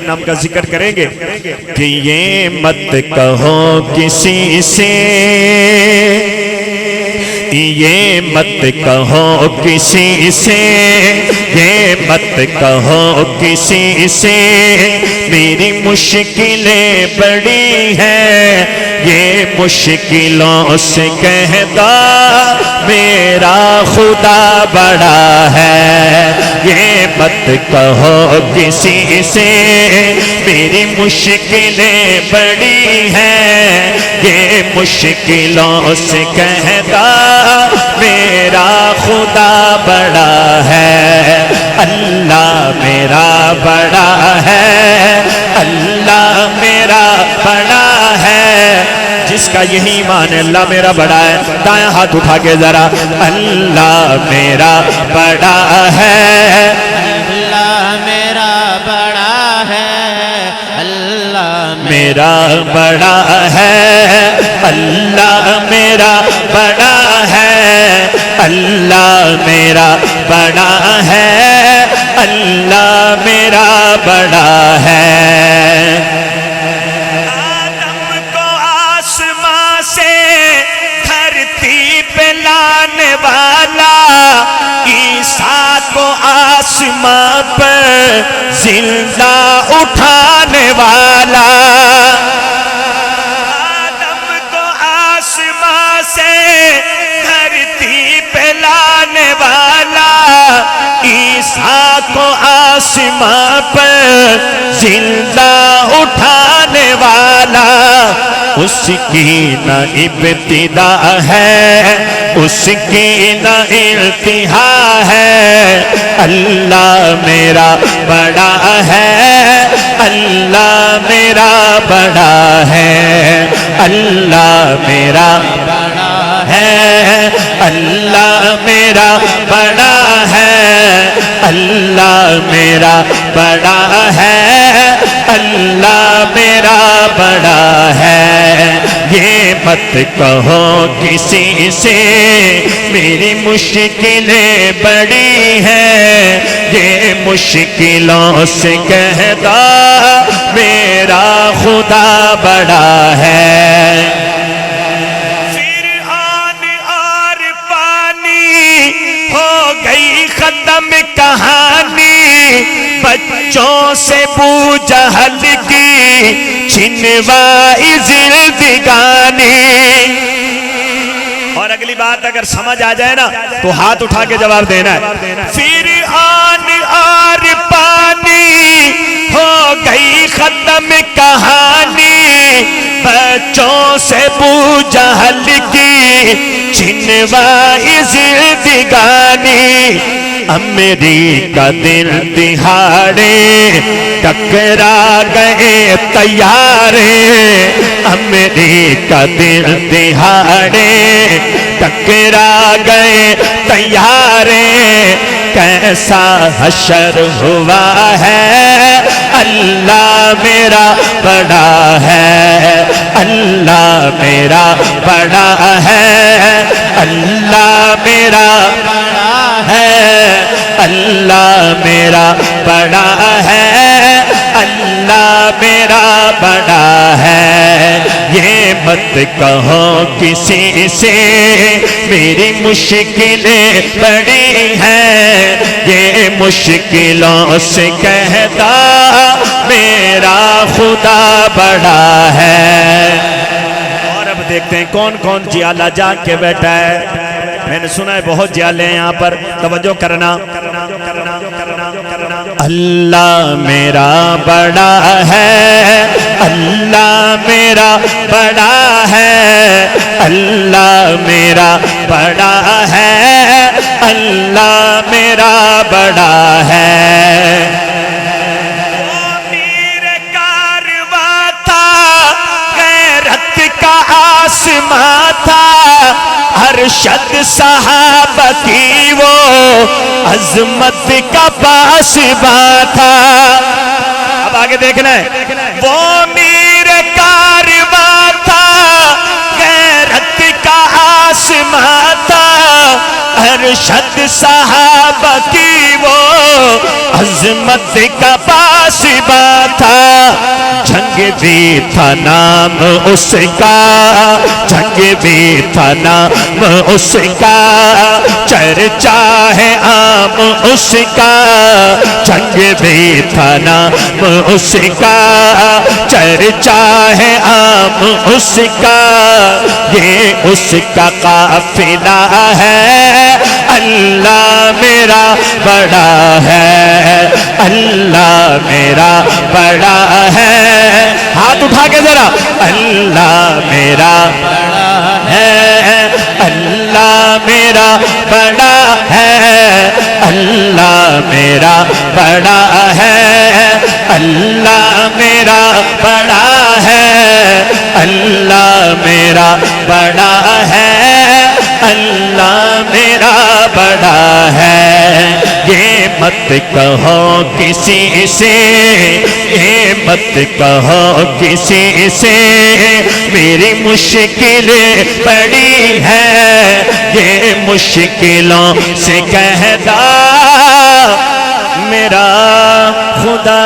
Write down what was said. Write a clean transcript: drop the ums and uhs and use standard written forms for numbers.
نام کا ذکر کریں گے کہ یہ مت کہو کسی سے، یہ مت کہو کسی سے، یہ مت کہو کسی سے میری مشکلیں بڑی ہیں، یہ مشکلوں سے کہتا میرا خدا بڑا ہے۔ یہ مت کہو کسی سے میری مشکلیں بڑی ہیں، یہ مشکلوں سے کہتا میرا خدا بڑا ہے۔ اللہ میرا بڑا ہے، اللہ میرا بڑا ہے۔ جس کا یہی ایمان ہے اللہ میرا بڑا ہے، دائیں ہاتھ اٹھا کے ذرا اللہ میرا بڑا ہے، اللہ میرا بڑا ہے، اللہ میرا بڑا ہے، اللہ میرا بڑا ہے، اللہ میرا بڑا ہے، اللہ میرا بڑا ہے۔ عیسیٰ کو آسمان پر زندہ اٹھانے والا، آدم کو آسمان سے دھرتی پہ لانے والا، عیسیٰ کو آسمان پر زندہ اٹھانے والا، اس کی نہ ابتدا ہے، اس کی نہ انتہا ہے۔ اللہ میرا بڑا ہے، اللہ میرا بڑا ہے، اللہ میرا بڑا ہے، اللہ میرا بڑا ہے، اللہ میرا بڑا ہے، اللہ میرا بڑا ہے۔ یہ مت کہو کسی سے میری مشکلیں بڑی ہیں، یہ مشکلوں سے کہتا میرا خدا بڑا ہے۔ فرعون اور پانی ہو گئی ختم کہانی، بچوں سے ابو جہل کی چھنوائی زندگانی۔ اور اگلی بات اگر سمجھ آ جائے نا تو ہاتھ اٹھا کے جواب دینا ہے۔ فرعون اور پانی ہو گئی ختم کہانی، بچوں سے ابو جہل کی چھنوائی زندگانی۔ امریکہ دن دہاڑے ٹکرا گئے طیارے، امریکہ دن دہاڑے ٹکرا گئے طیارے، کیسا حشر ہوا ہے، اللہ میرا بڑا ہے، اللہ میرا بڑا ہے، اللہ میرا بڑا ہے، اللہ میرا بڑا ہے، اللہ میرا بڑا ہے۔ یہ مت کہو کسی سے میری مشکلیں بڑی ہیں، یہ مشکلوں سے کہتا میرا خدا بڑا ہے۔ اور اب دیکھتے ہیں کون کون جیالہ جاگ کے بیٹھا ہے۔ میں نے سنا ہے بہت جیالے ہیں یہاں پر، توجہ کرنا۔ اللہ میرا بڑا ہے، اللہ میرا بڑا ہے، اللہ میرا بڑا ہے، اللہ میرا بڑا ہے۔ میرے کارواں تھا، غیرت کا آسمان تھا، ارشد صحابہ کی وہ عظمت کا پاسباں تھا۔ اب آگے دیکھنا ہے، وہ میر کارواں تھا، غیرت کا آسمان تھا، ارشد صحابہ کی وہ عظمت کا پاسباں تھا جنگ بھی تھا نام اس کا جنگ بھی تھا نام اس کا چرچا ہے عام اس کا جنگ بھی تھا نام اس کا چرچا ہے عام اس کا یہ اس کا قافلہ ہے اللہ میرا بڑا ہے اللہ میرا بڑا ہے ہاتھ اٹھا کے ذرا اللہ میرا بڑا ہے اللہ میرا بڑا ہے اللہ میرا بڑا ہے اللہ میرا بڑا ہے اللہ میرا بڑا ہے اللہ میرا بڑا ہے یہ مت کہو کسی سے یہ مت کہو کسی سے میری مشکلیں بڑی ہے یہ مشکلوں سے کہتا میرا خدا